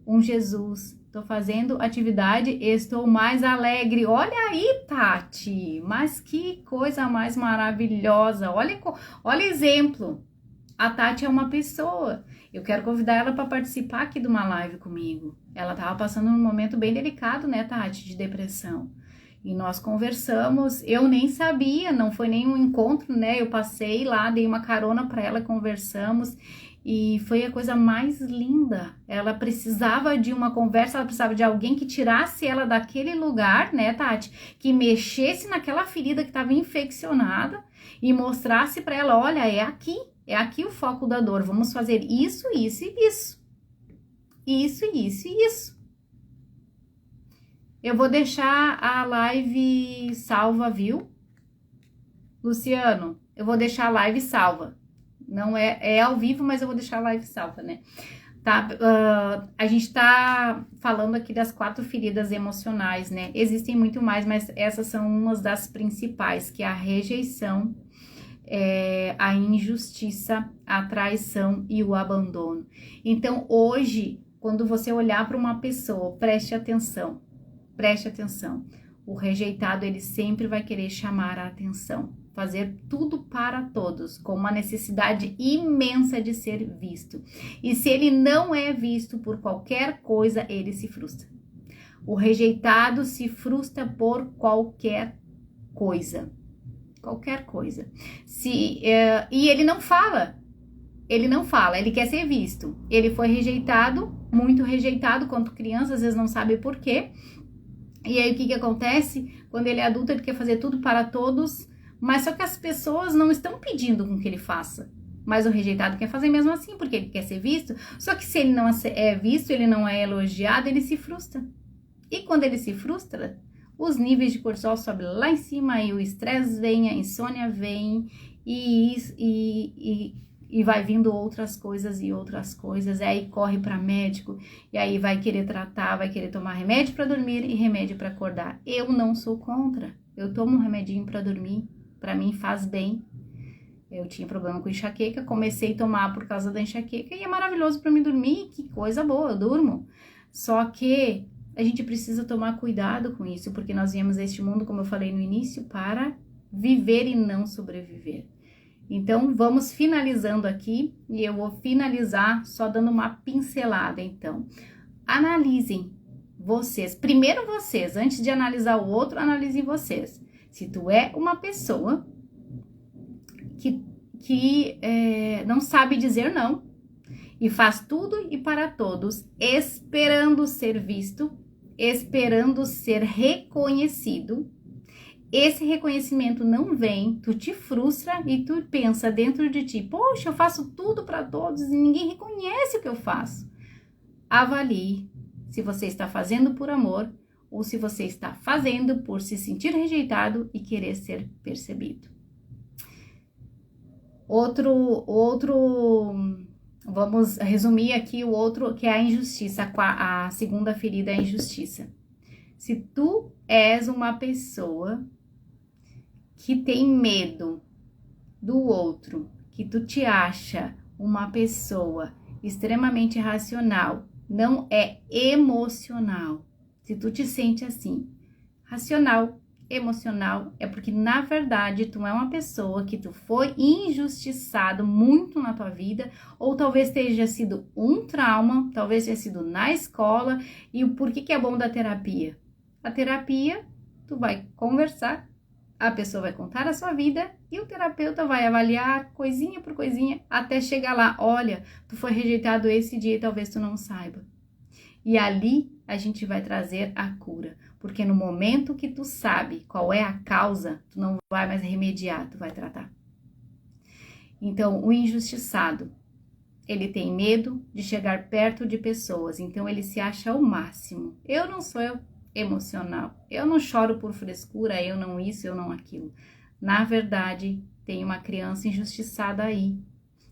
um Jesus. Tô fazendo atividade, estou mais alegre. Olha aí, Tati, mas que coisa mais maravilhosa. Olha exemplo. A Tati é uma pessoa. Eu quero convidar ela para participar aqui de uma live comigo. Ela estava passando um momento bem delicado, né, Tati, de depressão. E nós conversamos, eu nem sabia, não foi nenhum encontro, né? Eu passei lá, dei uma carona para ela, conversamos e foi a coisa mais linda. Ela precisava de uma conversa, ela precisava de alguém que tirasse ela daquele lugar, né, Tati? Que mexesse naquela ferida que estava infeccionada e mostrasse para ela, olha, é aqui o foco da dor, vamos fazer isso, isso e isso. Isso, isso e isso. Eu vou deixar a live salva, viu? Luciano, eu vou deixar a live salva. Não é ao vivo, mas eu vou deixar a live salva, né? Tá? A gente tá falando aqui das 4 feridas emocionais, né? Existem muito mais, mas essas são umas das principais, que é a rejeição, a injustiça, a traição e o abandono. Então, hoje, quando você olhar para uma pessoa, preste atenção. O rejeitado, ele sempre vai querer chamar a atenção, fazer tudo para todos, com uma necessidade imensa de ser visto. E se ele não é visto por qualquer coisa, ele se frustra. O rejeitado se frustra por qualquer coisa. E ele não fala, ele quer ser visto. Ele foi rejeitado, muito rejeitado, quando criança, às vezes não sabe por quê. E aí o que acontece? Quando ele é adulto, ele quer fazer tudo para todos, mas só que as pessoas não estão pedindo com que ele faça. Mas o rejeitado quer fazer mesmo assim, porque ele quer ser visto. Só que se ele não é visto, ele não é elogiado, ele se frustra. E quando ele se frustra, os níveis de cortisol sobem lá em cima, e o estresse vem, a insônia vem, e vai vindo outras coisas, e aí corre para médico, e aí vai querer tratar, vai querer tomar remédio para dormir e remédio para acordar. Eu não sou contra, eu tomo um remedinho para dormir, para mim faz bem. Eu tinha problema com enxaqueca, comecei a tomar por causa da enxaqueca, e é maravilhoso para mim dormir, que coisa boa, eu durmo. Só que a gente precisa tomar cuidado com isso, porque nós viemos a este mundo, como eu falei no início, para viver e não sobreviver. Então, vamos finalizando aqui, e eu vou finalizar só dando uma pincelada. Então, analisem vocês, primeiro vocês, antes de analisar o outro, analisem vocês. Se tu é uma pessoa que não sabe dizer não, e faz tudo e para todos, esperando ser visto, esperando ser reconhecido, esse reconhecimento não vem, tu te frustra e tu pensa dentro de ti, poxa, eu faço tudo para todos e ninguém reconhece o que eu faço. Avalie se você está fazendo por amor ou se você está fazendo por se sentir rejeitado e querer ser percebido. Vamos resumir aqui o outro, que é a injustiça, a segunda ferida é a injustiça. Se tu és uma pessoa que tem medo do outro, que tu te acha uma pessoa extremamente racional, não é emocional. Se tu te sente assim, racional, emocional, é porque na verdade tu é uma pessoa que tu foi injustiçado muito na tua vida, ou talvez tenha sido um trauma, talvez tenha sido na escola. E o porquê que é bom da terapia? A terapia, tu vai conversar, a pessoa vai contar a sua vida e o terapeuta vai avaliar coisinha por coisinha até chegar lá. Olha, tu foi rejeitado esse dia e talvez tu não saiba. E ali a gente vai trazer a cura. Porque no momento que tu sabe qual é a causa, tu não vai mais remediar, tu vai tratar. Então, o injustiçado, ele tem medo de chegar perto de pessoas. Então, ele se acha o máximo. Eu não sou emocional. Eu não choro por frescura, eu não isso, eu não aquilo. Na verdade, tem uma criança injustiçada aí,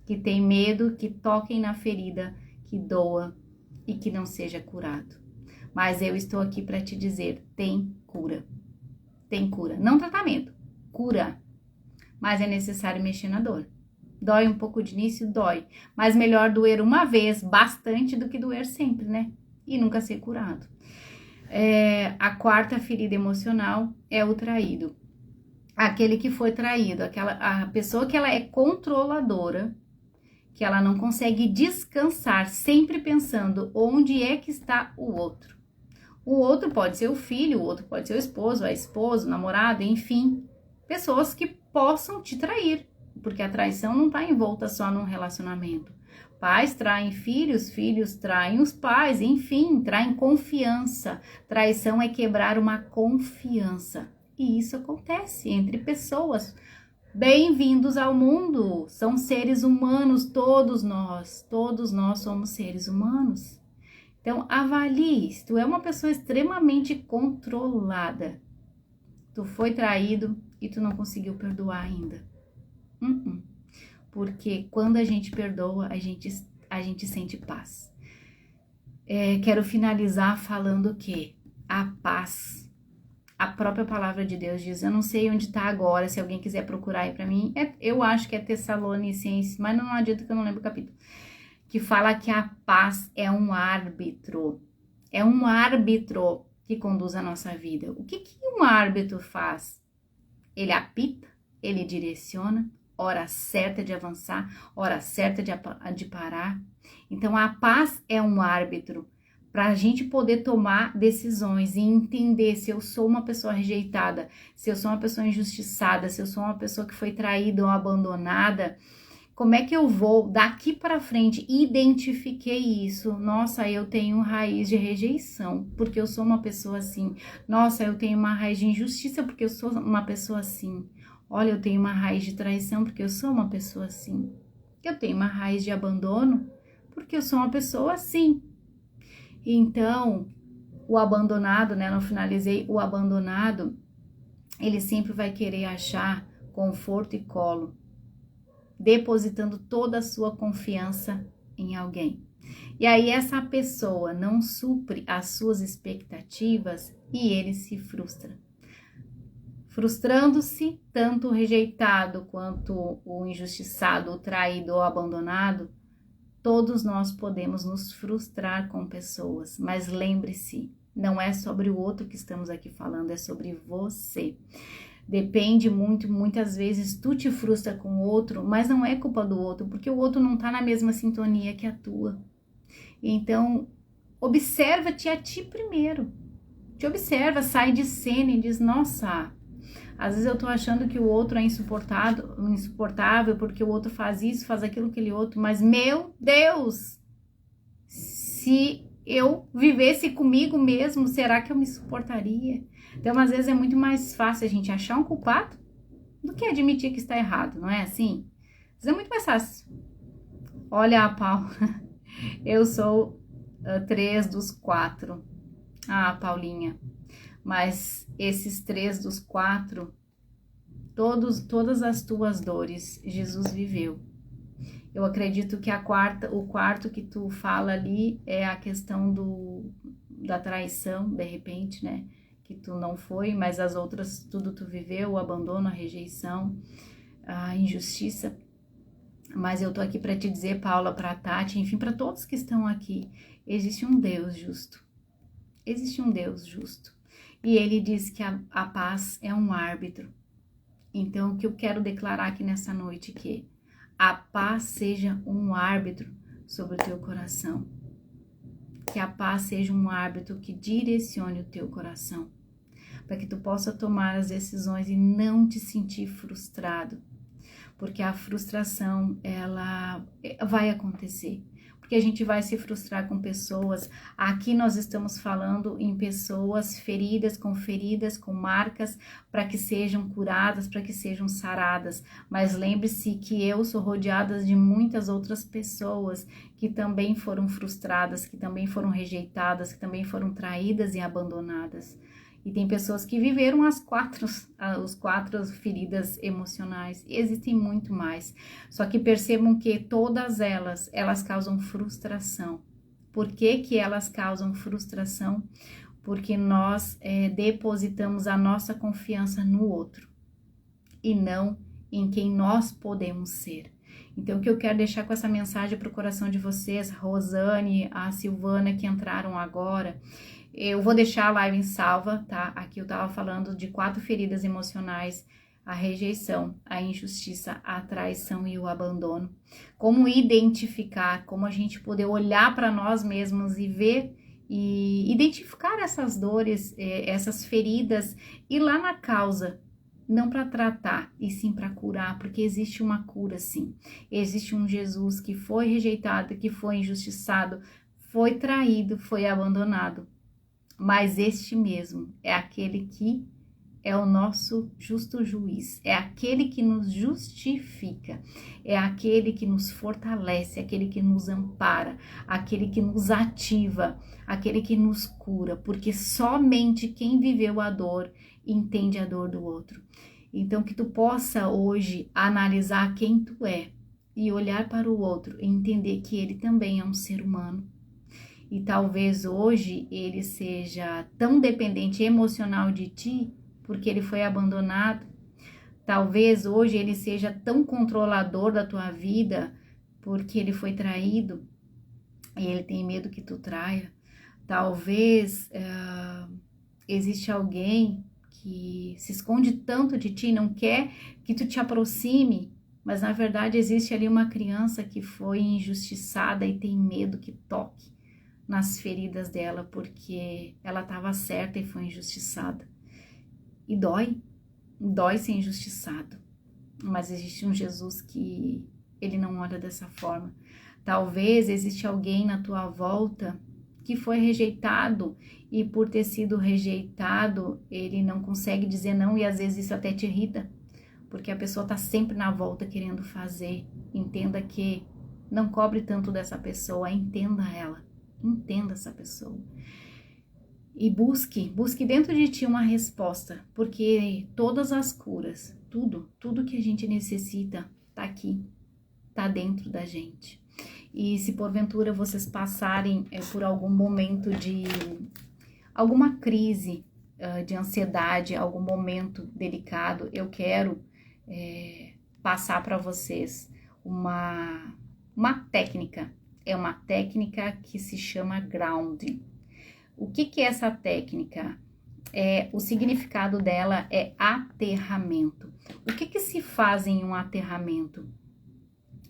que tem medo que toquem na ferida, que doa e que não seja curado. Mas eu estou aqui para te dizer, tem cura. Tem cura. Não tratamento, cura. Mas é necessário mexer na dor. Dói um pouco de início? Dói. Mas melhor doer uma vez, bastante, do que doer sempre, né? E nunca ser curado. A quarta ferida emocional é o traído. Aquele que foi traído, a pessoa que ela é controladora, que ela não consegue descansar, sempre pensando onde é que está o outro. O outro pode ser o filho, o outro pode ser o esposo, a esposa, o namorado, enfim. Pessoas que possam te trair, porque a traição não está envolta só num relacionamento. Pais traem filhos, filhos traem os pais, enfim, traem confiança. Traição é quebrar uma confiança. E isso acontece entre pessoas. Bem-vindos ao mundo, são seres humanos, todos nós somos seres humanos. Então, avalie, se tu é uma pessoa extremamente controlada, tu foi traído e tu não conseguiu perdoar ainda. Porque quando a gente perdoa, a gente sente paz. Quero finalizar falando que a paz, a própria palavra de Deus diz, eu não sei onde está agora, se alguém quiser procurar aí para mim, eu acho que é Tessalonicenses, mas não adianta que eu não lembro o capítulo, que fala que a paz é um árbitro que conduz a nossa vida. O que um árbitro faz? Ele apita, ele direciona, hora certa de avançar, hora certa de parar. Então, a paz é um árbitro para a gente poder tomar decisões e entender se eu sou uma pessoa rejeitada, se eu sou uma pessoa injustiçada, se eu sou uma pessoa que foi traída ou abandonada. Como é que eu vou daqui para frente? Identifiquei isso. Nossa, eu tenho raiz de rejeição, porque eu sou uma pessoa assim. Nossa, eu tenho uma raiz de injustiça, porque eu sou uma pessoa assim. Olha, eu tenho uma raiz de traição, porque eu sou uma pessoa assim. Eu tenho uma raiz de abandono, porque eu sou uma pessoa assim. Então, o abandonado, né? Não finalizei. O abandonado, ele sempre vai querer achar conforto e colo, depositando toda a sua confiança em alguém. E aí essa pessoa não supre as suas expectativas e ele se frustra. Frustrando-se, tanto o rejeitado quanto o injustiçado, o traído ou abandonado, todos nós podemos nos frustrar com pessoas, mas lembre-se, não é sobre o outro que estamos aqui falando, é sobre você. Depende muito, muitas vezes tu te frustra com o outro, mas não é culpa do outro, porque o outro não tá na mesma sintonia que a tua. Então, observa-te a ti primeiro. Te observa, sai de cena e diz, nossa, às vezes eu tô achando que o outro é insuportável porque o outro faz isso, faz aquilo, aquele outro, mas meu Deus, se eu vivesse comigo mesmo, será que eu me suportaria? Então, às vezes é muito mais fácil a gente achar um culpado do que admitir que está errado, não é assim? Mas é muito mais fácil. Olha a Paula, eu sou 3 dos 4. Ah, Paulinha, mas esses 3 dos 4, todas as tuas dores, Jesus viveu. Eu acredito que o quarto que tu fala ali é a questão da traição, de repente, né? que tu não foi, mas as outras tudo tu viveu, o abandono, a rejeição, a injustiça. Mas eu tô aqui para te dizer, Paula, para Tati, enfim, para todos que estão aqui, existe um Deus justo. Existe um Deus justo. E ele diz que a paz é um árbitro. Então, o que eu quero declarar aqui nessa noite é que a paz seja um árbitro sobre o teu coração. Que a paz seja um árbitro que direcione o teu coração. Para que tu possa tomar as decisões e não te sentir frustrado. Porque a frustração, ela vai acontecer. Porque a gente vai se frustrar com pessoas. Aqui nós estamos falando em pessoas feridas, com marcas, para que sejam curadas, para que sejam saradas. Mas lembre-se que eu sou rodeada de muitas outras pessoas que também foram frustradas, que também foram rejeitadas, que também foram traídas e abandonadas. E tem pessoas que viveram os quatro feridas emocionais. E existem muito mais. Só que percebam que todas elas causam frustração. Por que elas causam frustração? Porque nós depositamos a nossa confiança no outro. E não em quem nós podemos ser. Então, o que eu quero deixar com essa mensagem para o coração de vocês, a Rosane, a Silvana, que entraram agora... Eu vou deixar a live salva, tá? Aqui eu tava falando de 4 feridas emocionais: a rejeição, a injustiça, a traição e o abandono. Como identificar, como a gente poder olhar para nós mesmos e ver e identificar essas dores, essas feridas, e ir lá na causa, não para tratar, e sim para curar, porque existe uma cura, sim. Existe um Jesus que foi rejeitado, que foi injustiçado, foi traído, foi abandonado. Mas este mesmo é aquele que é o nosso justo juiz, é aquele que nos justifica, é aquele que nos fortalece, aquele que nos ampara, aquele que nos ativa, aquele que nos cura, porque somente quem viveu a dor entende a dor do outro. Então, que tu possa hoje analisar quem tu é e olhar para o outro e entender que ele também é um ser humano. E talvez hoje ele seja tão dependente emocional de ti, porque ele foi abandonado. Talvez hoje ele seja tão controlador da tua vida, porque ele foi traído e ele tem medo que tu traia. Talvez existe alguém que se esconde tanto de ti, não quer que tu te aproxime, mas na verdade existe ali uma criança que foi injustiçada e tem medo que toque nas feridas dela, porque ela estava certa e foi injustiçada. E dói ser injustiçado. Mas existe um Jesus que ele não olha dessa forma. Talvez existe alguém na tua volta que foi rejeitado e por ter sido rejeitado, ele não consegue dizer não e às vezes isso até te irrita, porque a pessoa está sempre na volta querendo fazer. Entenda que não cobre tanto dessa pessoa, entenda ela. Entenda essa pessoa e busque dentro de ti uma resposta, porque todas as curas, tudo que a gente necessita tá aqui, tá dentro da gente. E se porventura vocês passarem por algum momento de alguma crise de ansiedade, algum momento delicado, eu quero passar para vocês uma técnica. É uma técnica que se chama grounding. O que é essa técnica? O significado dela é aterramento. O que se faz em um aterramento?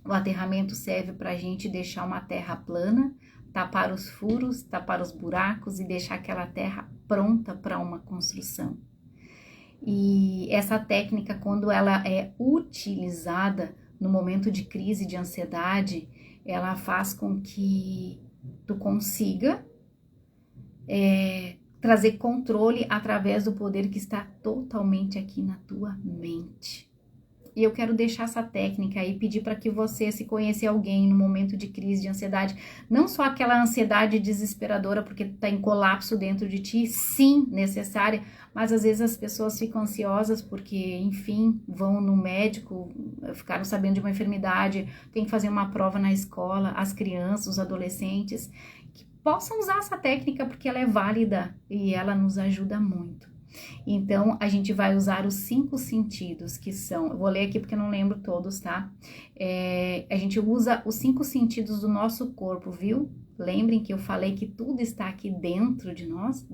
O aterramento serve para a gente deixar uma terra plana, tapar os furos, tapar os buracos e deixar aquela terra pronta para uma construção. E essa técnica, quando ela é utilizada no momento de crise, de ansiedade, ela faz com que tu consiga trazer controle através do poder que está totalmente aqui na tua mente. E eu quero deixar essa técnica aí, pedir para que você, se conhecer alguém no momento de crise de ansiedade, não só aquela ansiedade desesperadora porque tá em colapso dentro de ti, sim, necessária, mas às vezes as pessoas ficam ansiosas porque, enfim, vão no médico, ficaram sabendo de uma enfermidade, tem que fazer uma prova na escola, as crianças, os adolescentes, que possam usar essa técnica porque ela é válida e ela nos ajuda muito. Então, a gente vai usar os 5 sentidos, que são, eu vou ler aqui porque eu não lembro todos, tá? A gente usa os 5 sentidos do nosso corpo, viu? Lembrem que eu falei que tudo está aqui dentro de nós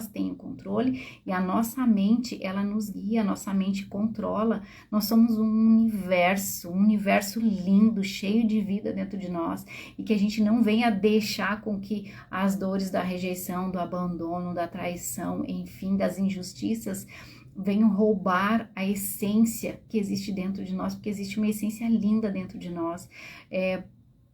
tem o controle, e a nossa mente, ela nos guia, a nossa mente controla. Nós somos um universo lindo, cheio de vida dentro de nós, e que a gente não venha deixar com que as dores da rejeição, do abandono, da traição, enfim, das injustiças, venham roubar a essência que existe dentro de nós, porque existe uma essência linda dentro de nós,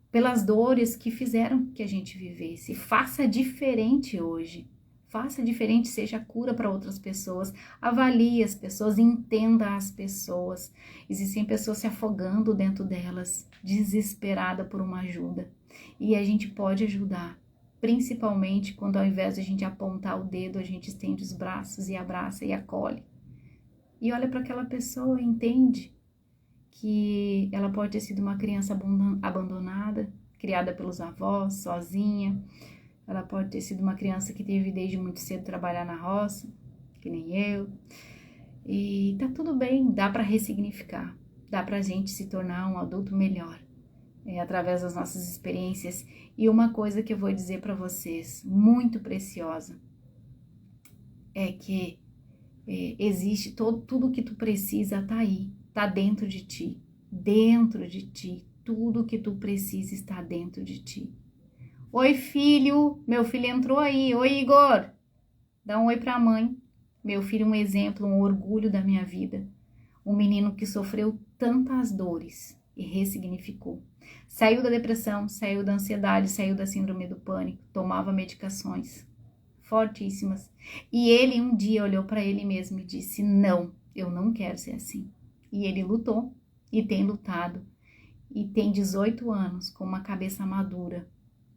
pelas dores que fizeram que a gente vivesse. Faça diferente hoje. Faça diferente, seja cura para outras pessoas. Avalie as pessoas, entenda as pessoas. Existem pessoas se afogando dentro delas, desesperada por uma ajuda. E a gente pode ajudar, principalmente quando ao invés de a gente apontar o dedo, a gente estende os braços e abraça e acolhe. E olha para aquela pessoa e entende que ela pode ter sido uma criança abandonada, criada pelos avós, sozinha. Ela pode ter sido uma criança que teve desde muito cedo trabalhar na roça, que nem eu. E tá tudo bem, dá para ressignificar, dá pra gente se tornar um adulto melhor, através das nossas experiências. E uma coisa que eu vou dizer para vocês, muito preciosa, é que existe tudo que tu precisa tá aí. Está dentro de ti, tudo que tu precisa está dentro de ti. Oi, filho, meu filho entrou aí. Oi, Igor, dá um oi pra mãe. Meu filho, um exemplo, um orgulho da minha vida. Um menino que sofreu tantas dores e ressignificou. Saiu da depressão, saiu da ansiedade, saiu da síndrome do pânico, tomava medicações fortíssimas. E ele um dia olhou para ele mesmo e disse: não, eu não quero ser assim. E ele lutou, e tem lutado, e tem 18 anos, com uma cabeça madura,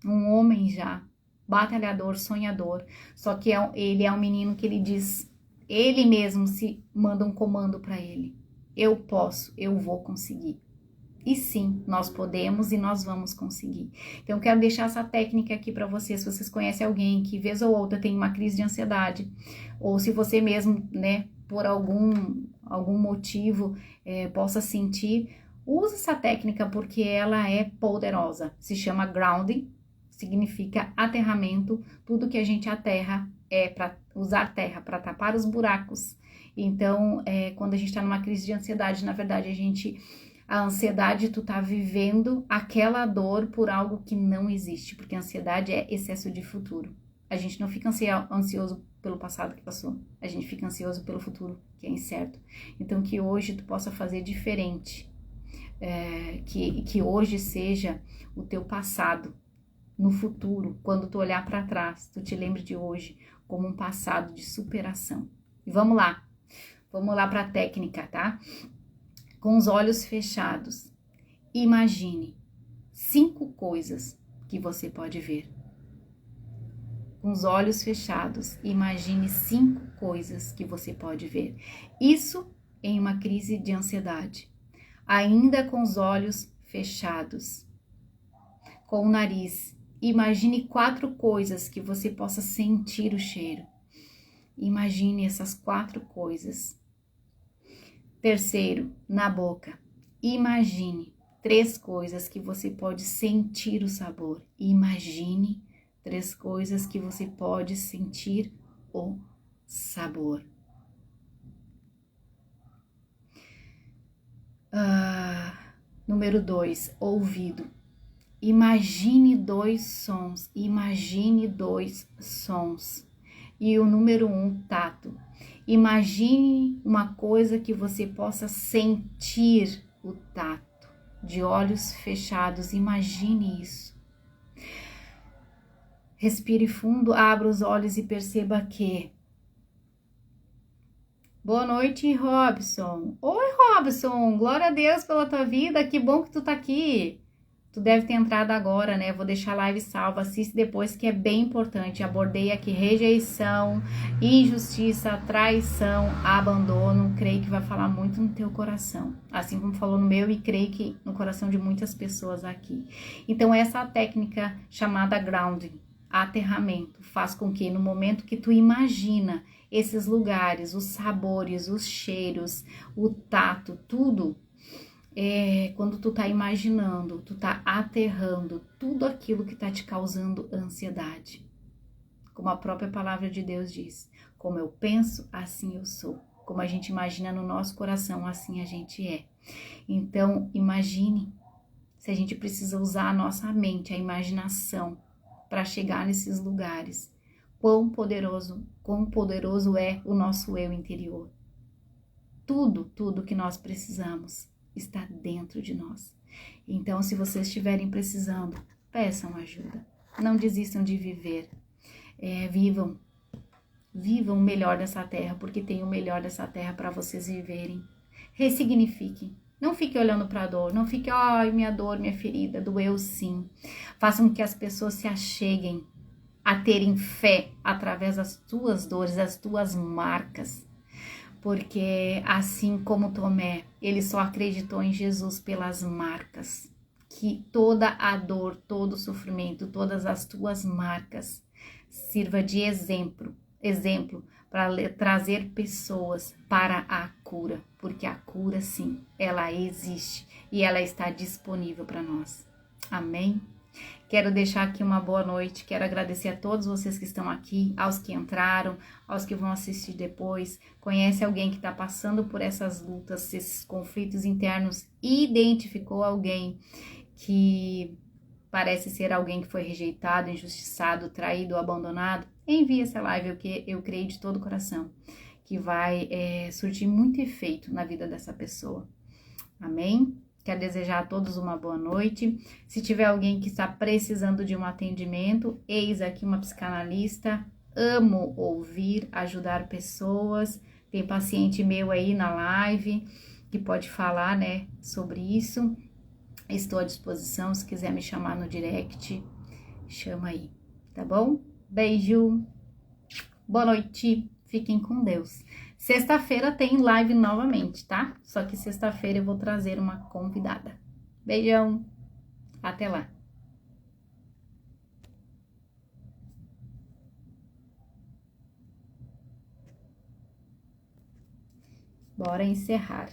um homem já, batalhador, sonhador, só que ele é um menino que ele diz, ele mesmo se manda um comando para ele: eu posso, eu vou conseguir. E sim, nós podemos e nós vamos conseguir. Então, eu quero deixar essa técnica aqui para vocês. Se vocês conhecem alguém que, vez ou outra, tem uma crise de ansiedade, ou se você mesmo, né, por algum motivo, possa sentir, use essa técnica porque ela é poderosa. Se chama grounding, significa aterramento. Tudo que a gente aterra é para usar terra, para tapar os buracos. Então, quando a gente está numa crise de ansiedade, na verdade, a ansiedade, tu tá vivendo aquela dor por algo que não existe, porque a ansiedade é excesso de futuro. A gente não fica ansioso pelo passado que passou, a gente fica ansioso pelo futuro, que é incerto. Então, que hoje tu possa fazer diferente, que hoje seja o teu passado, no futuro, quando tu olhar para trás, tu te lembre de hoje como um passado de superação. E vamos lá para a técnica, tá? Com os olhos fechados, imagine 5 coisas que você pode ver. Com os olhos fechados, imagine 5 coisas que você pode ver. Isso em uma crise de ansiedade. Ainda com os olhos fechados. Com o nariz, imagine 4 coisas que você possa sentir o cheiro. Imagine essas 4 coisas. Terceiro, na boca, imagine 3 coisas que você pode sentir o sabor. Imagine 3 coisas que você pode sentir o sabor. Número 2, ouvido. Imagine 2 sons. Imagine 2 sons. E o número 1, tato. Imagine uma coisa que você possa sentir o tato. De olhos fechados, imagine isso. Respire fundo, abra os olhos e perceba que Boa noite, Robson. Oi, Robson. Glória a Deus pela tua vida. Que bom que tu tá aqui. Tu deve ter entrado agora, né? Vou deixar a live salva. Assiste depois que é bem importante. Abordei aqui rejeição, injustiça, traição, abandono. Creio que vai falar muito no teu coração. Assim como falou no meu e creio que no coração de muitas pessoas aqui. Então, essa técnica chamada grounding, aterramento, faz com que no momento que tu imagina esses lugares, os sabores, os cheiros, o tato, tudo, quando tu tá imaginando, tu tá aterrando tudo aquilo que tá te causando ansiedade. Como a própria palavra de Deus diz, como eu penso, assim eu sou. Como a gente imagina no nosso coração, assim a gente é. Então, imagine se a gente precisa usar a nossa mente, a imaginação, para chegar nesses lugares. Quão poderoso é o nosso eu interior. Tudo que nós precisamos está dentro de nós. Então, se vocês estiverem precisando, peçam ajuda. Não desistam de viver. Vivam o melhor dessa terra, porque tem o melhor dessa terra para vocês viverem. Ressignifiquem. Não fique olhando para a dor, não fique, ai, minha dor, minha ferida, doeu sim. Façam com que as pessoas se acheguem a terem fé através das tuas dores, das tuas marcas. Porque assim como Tomé, ele só acreditou em Jesus pelas marcas. Que toda a dor, todo o sofrimento, todas as tuas marcas sirva de exemplo para trazer pessoas para a cura, porque a cura sim, ela existe e ela está disponível para nós. Amém? Quero deixar aqui uma boa noite, quero agradecer a todos vocês que estão aqui, aos que entraram, aos que vão assistir depois. Conhece alguém que está passando por essas lutas, esses conflitos internos, identificou alguém que parece ser alguém que foi rejeitado, injustiçado, traído, abandonado? Envie essa live, eu creio de todo o coração, que vai surtir muito efeito na vida dessa pessoa. Amém? Quero desejar a todos uma boa noite. Se tiver alguém que está precisando de um atendimento, eis aqui uma psicanalista. Amo ouvir, ajudar pessoas. Tem paciente meu aí na live que pode falar, né, sobre isso. Estou à disposição, se quiser me chamar no direct, chama aí, tá bom? Beijo, boa noite, fiquem com Deus. Sexta-feira tem live novamente, tá? Só que sexta-feira eu vou trazer uma convidada. Beijão, até lá. Bora encerrar.